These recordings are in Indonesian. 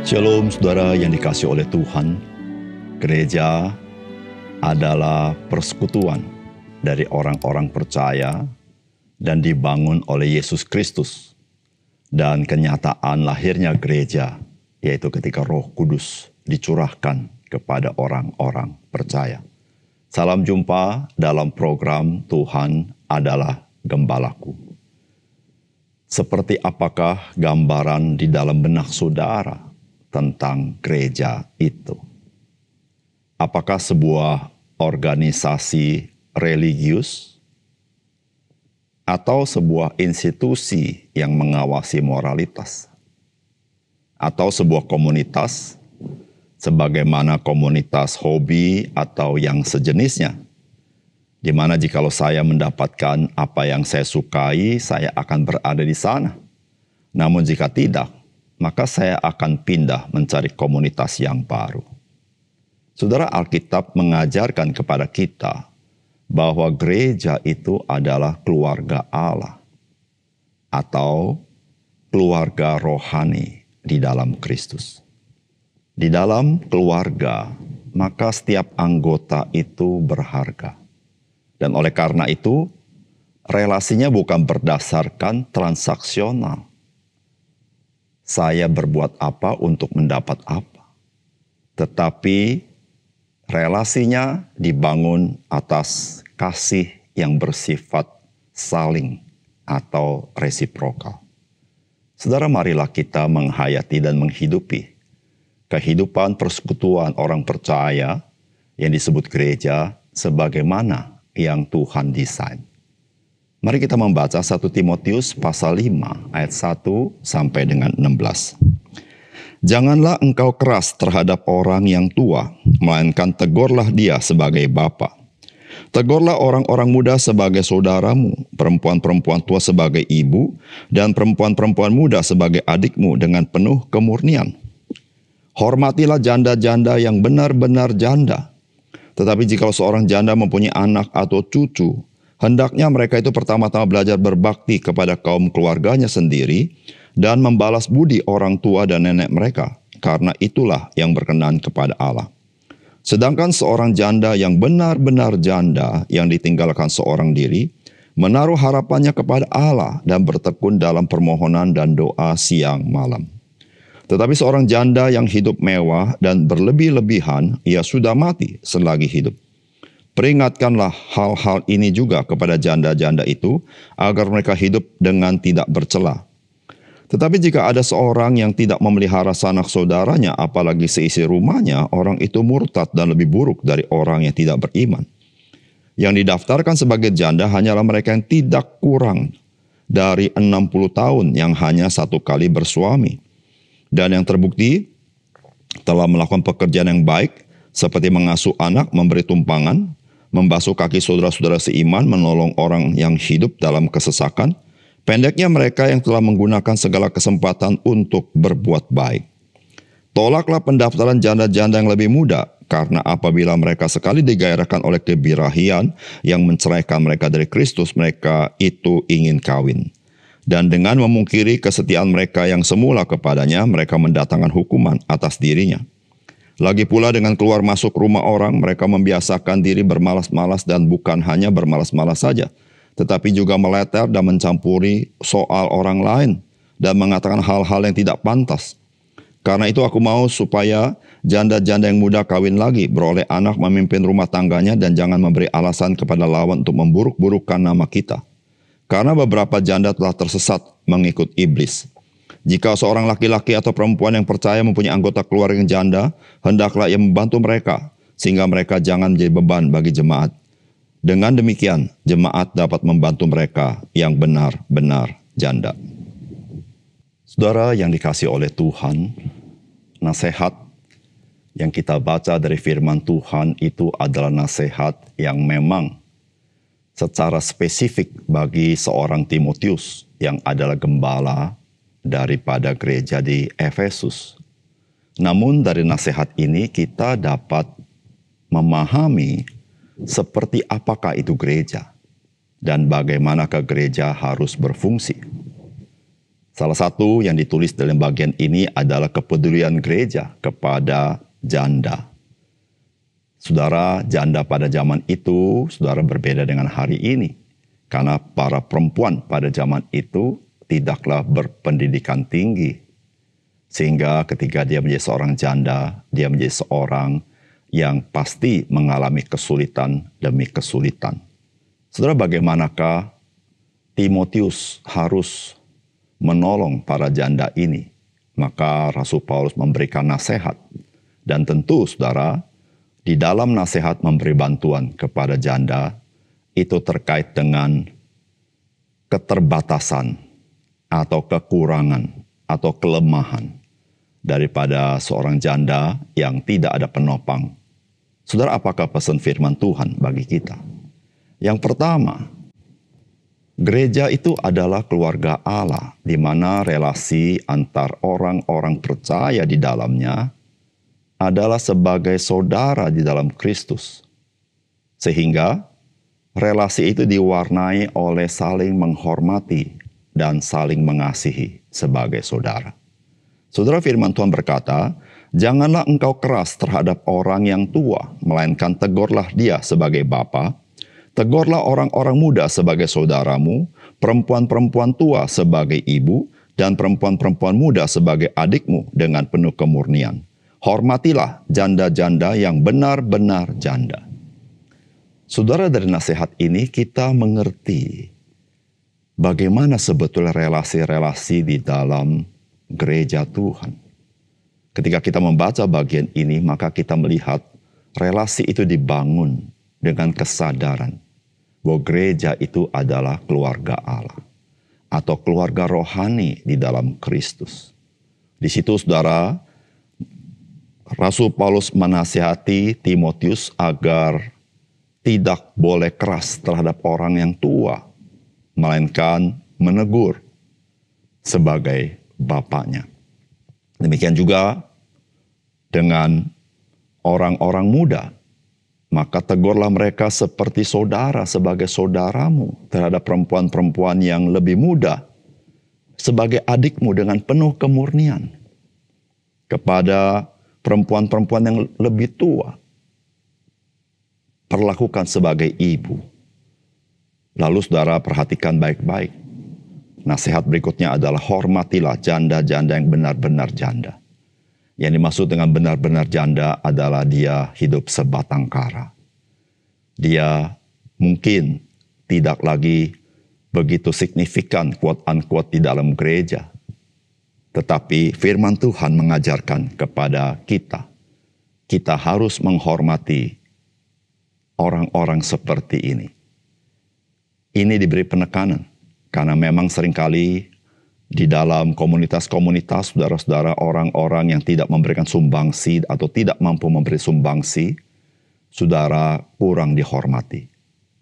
Shalom saudara yang dikasihi oleh Tuhan. Gereja adalah persekutuan dari orang-orang percaya dan dibangun oleh Yesus Kristus. Dan kenyataan lahirnya gereja yaitu ketika Roh Kudus dicurahkan kepada orang-orang percaya. Salam jumpa dalam program Tuhan adalah Gembalaku. Seperti apakah gambaran di dalam benak saudara tentang gereja itu? Apakah sebuah organisasi religius atau sebuah institusi yang mengawasi moralitas? Atau sebuah komunitas sebagaimana komunitas hobi atau yang sejenisnya? Di mana jikalau saya mendapatkan apa yang saya sukai, saya akan berada di sana. Namun jika tidak, maka saya akan pindah mencari komunitas yang baru. Saudara, Alkitab mengajarkan kepada kita bahwa gereja itu adalah keluarga Allah atau keluarga rohani di dalam Kristus. Di dalam keluarga, maka setiap anggota itu berharga. Dan oleh karena itu, relasinya bukan berdasarkan transaksional. Saya berbuat apa untuk mendapat apa. Tetapi relasinya dibangun atas kasih yang bersifat saling atau resiprokal. Saudara, marilah kita menghayati dan menghidupi kehidupan persekutuan orang percaya yang disebut gereja sebagaimana yang Tuhan desain. Mari kita membaca 1 Timotius pasal 5 ayat 1 sampai dengan 16. Janganlah engkau keras terhadap orang yang tua, melainkan tegurlah dia sebagai bapa. Tegurlah orang-orang muda sebagai saudaramu, perempuan-perempuan tua sebagai ibu, dan perempuan-perempuan muda sebagai adikmu dengan penuh kemurnian. Hormatilah janda-janda yang benar-benar janda. Tetapi jika seorang janda mempunyai anak atau cucu, hendaknya mereka itu pertama-tama belajar berbakti kepada kaum keluarganya sendiri dan membalas budi orang tua dan nenek mereka, karena itulah yang berkenan kepada Allah. Sedangkan seorang janda yang benar-benar janda yang ditinggalkan seorang diri, menaruh harapannya kepada Allah dan bertekun dalam permohonan dan doa siang malam. Tetapi seorang janda yang hidup mewah dan berlebih-lebihan, ia sudah mati selagi hidup. Peringatkanlah hal-hal ini juga kepada janda-janda itu, agar mereka hidup dengan tidak bercela. Tetapi jika ada seorang yang tidak memelihara sanak saudaranya, apalagi seisi rumahnya, orang itu murtad dan lebih buruk dari orang yang tidak beriman. Yang didaftarkan sebagai janda hanyalah mereka yang tidak kurang dari 60 tahun yang hanya satu kali bersuami. Dan yang terbukti telah melakukan pekerjaan yang baik, seperti mengasuh anak, memberi tumpangan, membasuh kaki saudara-saudara seiman, menolong orang yang hidup dalam kesesakan. Pendeknya mereka yang telah menggunakan segala kesempatan untuk berbuat baik. Tolaklah pendaftaran janda-janda yang lebih muda, karena apabila mereka sekali digairahkan oleh kebirahian yang menceraikan mereka dari Kristus, mereka itu ingin kawin. Dan dengan memungkiri kesetiaan mereka yang semula kepadanya, mereka mendatangkan hukuman atas dirinya. Lagi pula dengan keluar masuk rumah orang, mereka membiasakan diri bermalas-malas dan bukan hanya bermalas-malas saja, tetapi juga meleter dan mencampuri soal orang lain dan mengatakan hal-hal yang tidak pantas. Karena itu aku mau supaya janda-janda yang muda kawin lagi, beroleh anak, memimpin rumah tangganya, dan jangan memberi alasan kepada lawan untuk memburuk-burukkan nama kita. Karena beberapa janda telah tersesat mengikut iblis. Jika seorang laki-laki atau perempuan yang percaya mempunyai anggota keluarga yang janda, hendaklah ia membantu mereka, sehingga mereka jangan menjadi beban bagi jemaat. Dengan demikian, jemaat dapat membantu mereka yang benar-benar janda. Saudara yang dikasihi oleh Tuhan, nasihat yang kita baca dari firman Tuhan itu adalah nasihat yang memang secara spesifik bagi seorang Timotius yang adalah gembala daripada gereja di Efesus. Namun dari nasihat ini kita dapat memahami seperti apakah itu gereja dan bagaimanakah gereja harus berfungsi. Salah satu yang ditulis dalam bagian ini adalah kepedulian gereja kepada janda. Saudara, janda pada zaman itu, saudara, berbeda dengan hari ini. Karena para perempuan pada zaman itu tidaklah berpendidikan tinggi. Sehingga ketika dia menjadi seorang janda, dia menjadi seorang yang pasti mengalami kesulitan demi kesulitan. Saudara, bagaimanakah Timotius harus menolong para janda ini? Maka Rasul Paulus memberikan nasihat. Dan tentu, saudara, di dalam nasihat memberi bantuan kepada janda, itu terkait dengan keterbatasan atau kekurangan atau kelemahan daripada seorang janda yang tidak ada penopang. Saudara, apakah pesan firman Tuhan bagi kita? Yang pertama, gereja itu adalah keluarga Allah, di mana relasi antar orang-orang percaya di dalamnya adalah sebagai saudara di dalam Kristus. Sehingga relasi itu diwarnai oleh saling menghormati dan saling mengasihi sebagai saudara. Saudara, firman Tuhan berkata, "Janganlah engkau keras terhadap orang yang tua, melainkan tegurlah dia sebagai bapa. Tegurlah orang-orang muda sebagai saudaramu, perempuan-perempuan tua sebagai ibu, dan perempuan-perempuan muda sebagai adikmu dengan penuh kemurnian. Hormatilah janda-janda yang benar-benar janda." Saudara, dari nasihat ini kita mengerti bagaimana sebetulnya relasi-relasi di dalam gereja Tuhan. Ketika kita membaca bagian ini, maka kita melihat relasi itu dibangun dengan kesadaran bahwa gereja itu adalah keluarga Allah atau keluarga rohani di dalam Kristus. Di situ, saudara, Rasul Paulus menasihati Timotius agar tidak boleh keras terhadap orang yang tua, melainkan menegur sebagai bapaknya. Demikian juga dengan orang-orang muda, maka tegurlah mereka seperti saudara, sebagai saudaramu terhadap perempuan-perempuan yang lebih muda, sebagai adikmu dengan penuh kemurnian. Kepada perempuan-perempuan yang lebih tua, perlakukan sebagai ibu. Lalu saudara perhatikan baik-baik. Nasihat berikutnya adalah hormatilah janda-janda yang benar-benar janda. Yang dimaksud dengan benar-benar janda adalah dia hidup sebatang kara. Dia mungkin tidak lagi begitu signifikan quote-unquote di dalam gereja. Tetapi firman Tuhan mengajarkan kepada kita harus menghormati orang-orang seperti ini. Ini diberi penekanan, karena memang seringkali di dalam komunitas-komunitas, saudara-saudara, orang-orang yang tidak memberikan sumbangsi atau tidak mampu memberi sumbangsi, saudara, kurang dihormati.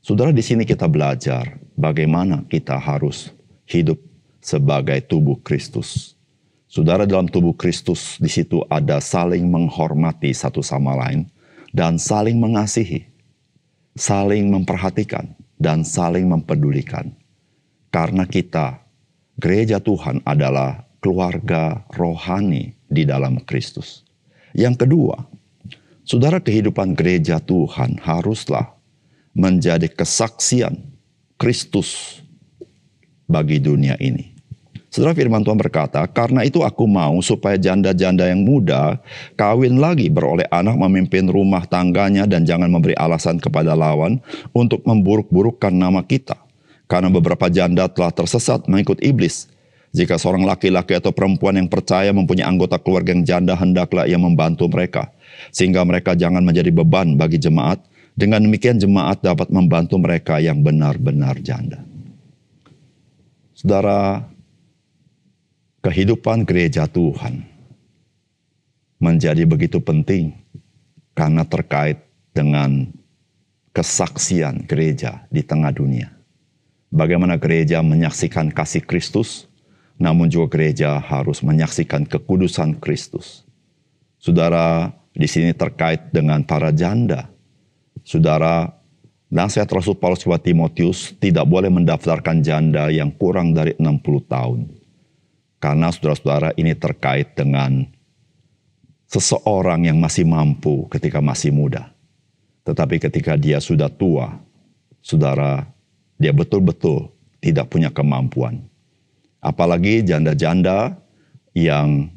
Saudara, di sini kita belajar bagaimana kita harus hidup sebagai tubuh Kristus. Saudara, dalam tubuh Kristus, di situ ada saling menghormati satu sama lain dan saling mengasihi, saling memperhatikan, dan saling mempedulikan. Karena kita, gereja Tuhan adalah keluarga rohani di dalam Kristus. Yang kedua, saudara, kehidupan gereja Tuhan haruslah menjadi kesaksian Kristus bagi dunia ini. Saudara, firman Tuhan berkata, "Karena itu aku mau supaya janda-janda yang muda kawin lagi, beroleh anak, memimpin rumah tangganya, dan jangan memberi alasan kepada lawan untuk memburuk-burukkan nama kita. Karena beberapa janda telah tersesat mengikut iblis. Jika seorang laki-laki atau perempuan yang percaya mempunyai anggota keluarga yang janda, hendaklah ia membantu mereka, sehingga mereka jangan menjadi beban bagi jemaat. Dengan demikian jemaat dapat membantu mereka yang benar-benar janda." Saudara, kehidupan gereja Tuhan menjadi begitu penting karena terkait dengan kesaksian gereja di tengah dunia. Bagaimana gereja menyaksikan kasih Kristus, namun juga gereja harus menyaksikan kekudusan Kristus. Saudara, di sini terkait dengan para janda. Saudara, nasihat Rasul Paulus kepada Timotius tidak boleh mendaftarkan janda yang kurang dari 60 tahun. Karena saudara-saudara ini terkait dengan seseorang yang masih mampu ketika masih muda. Tetapi ketika dia sudah tua, saudara, dia betul-betul tidak punya kemampuan. Apalagi janda-janda yang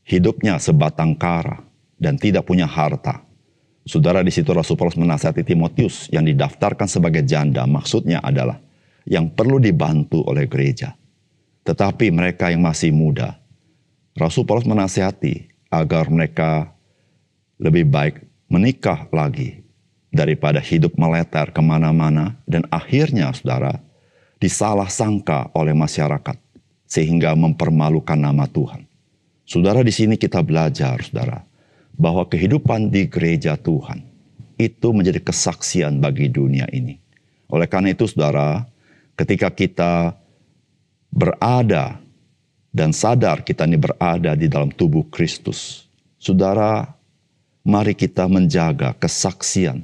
hidupnya sebatang kara dan tidak punya harta. Saudara, di situ Rasul Paulus menasihati Timotius yang didaftarkan sebagai janda, maksudnya adalah yang perlu dibantu oleh gereja. Tetapi mereka yang masih muda, Rasul Paulus menasihati agar mereka lebih baik menikah lagi daripada hidup meleter kemana-mana dan akhirnya, saudara, disalah sangka oleh masyarakat sehingga mempermalukan nama Tuhan. Saudara, di sini kita belajar, saudara, bahwa kehidupan di gereja Tuhan itu menjadi kesaksian bagi dunia ini. Oleh karena itu, saudara, ketika kita berada dan sadar kita ini berada di dalam tubuh Kristus, saudara, mari kita menjaga kesaksian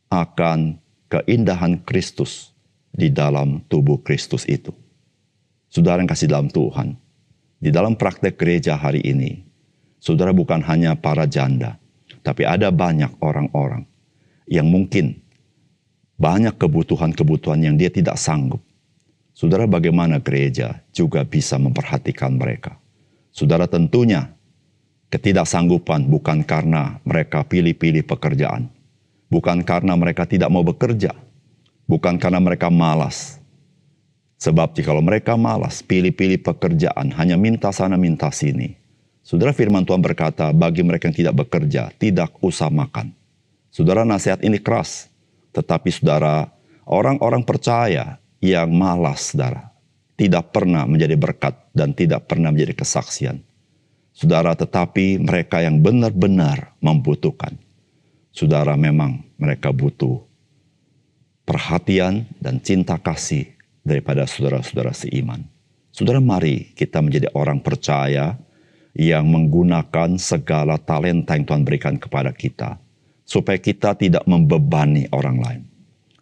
akan keindahan Kristus di dalam tubuh Kristus itu. Saudara yang kasih dalam Tuhan, di dalam praktek gereja hari ini, saudara, bukan hanya para janda, tapi ada banyak orang-orang yang mungkin banyak kebutuhan-kebutuhan yang dia tidak sanggup. Saudara, bagaimana gereja juga bisa memperhatikan mereka? Saudara, tentunya ketidaksanggupan bukan karena mereka pilih-pilih pekerjaan. Bukan karena mereka tidak mau bekerja. Bukan karena mereka malas. Sebab jikalau mereka malas, pilih-pilih pekerjaan, hanya minta sana minta sini. Saudara, firman Tuhan berkata, bagi mereka yang tidak bekerja, tidak usah makan. Saudara, nasihat ini keras. Tetapi saudara, orang-orang percaya yang malas, saudara, tidak pernah menjadi berkat dan tidak pernah menjadi kesaksian. Saudara, tetapi mereka yang benar-benar membutuhkan. Saudara, memang mereka butuh perhatian dan cinta kasih daripada saudara-saudara seiman. Saudara, mari kita menjadi orang percaya yang menggunakan segala talenta yang Tuhan berikan kepada kita, supaya kita tidak membebani orang lain,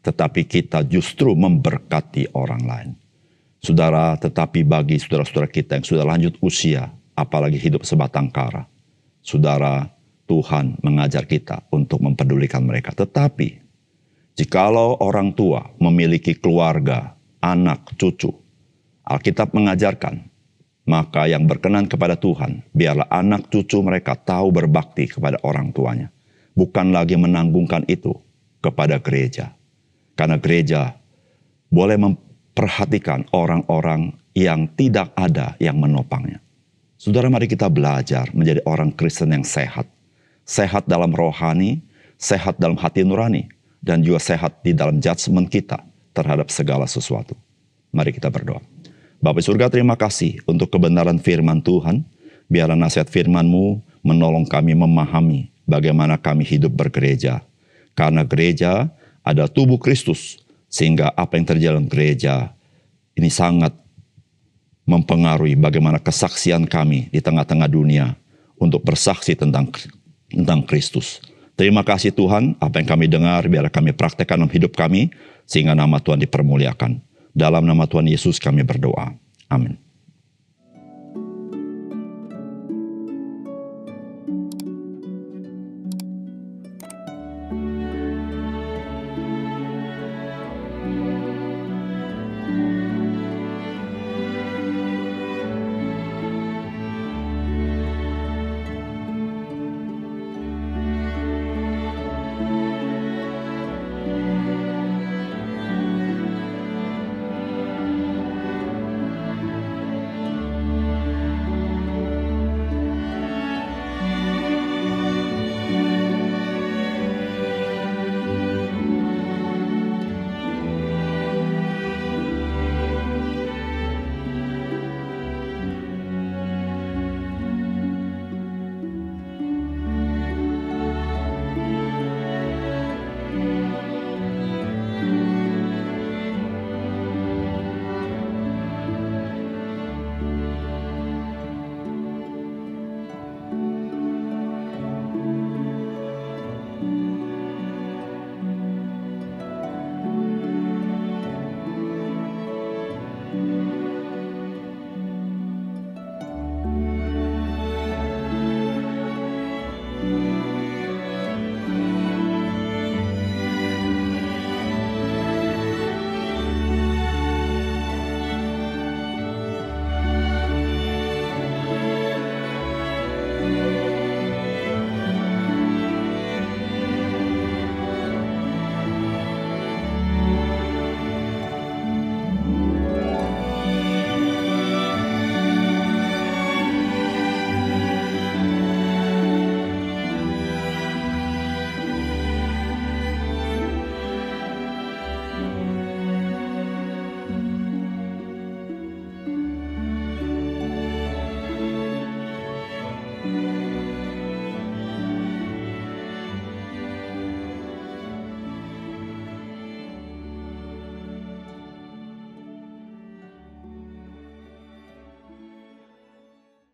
tetapi kita justru memberkati orang lain. Saudara, tetapi bagi saudara-saudara kita yang sudah lanjut usia, apalagi hidup sebatang kara, saudara, Tuhan mengajar kita untuk mempedulikan mereka. Tetapi, jikalau orang tua memiliki keluarga, anak, cucu, Alkitab mengajarkan, maka yang berkenan kepada Tuhan, biarlah anak cucu mereka tahu berbakti kepada orang tuanya. Bukan lagi menanggungkan itu kepada gereja. Karena gereja boleh memperhatikan orang-orang yang tidak ada yang menopangnya. Saudara, mari kita belajar menjadi orang Kristen yang sehat. Sehat dalam rohani, sehat dalam hati nurani, dan juga sehat di dalam judgment kita terhadap segala sesuatu. Mari kita berdoa. Bapa surga, terima kasih untuk kebenaran firman Tuhan. Biarlah nasihat firman-Mu menolong kami memahami bagaimana kami hidup bergereja. Karena gereja ada tubuh Kristus, sehingga apa yang terjadi dalam gereja ini sangat mempengaruhi bagaimana kesaksian kami di tengah-tengah dunia untuk bersaksi tentang Kristus. Terima kasih Tuhan, apa yang kami dengar biarlah kami praktekkan dalam hidup kami, sehingga nama Tuhan dipermuliakan. Dalam nama Tuhan Yesus kami berdoa. Amin.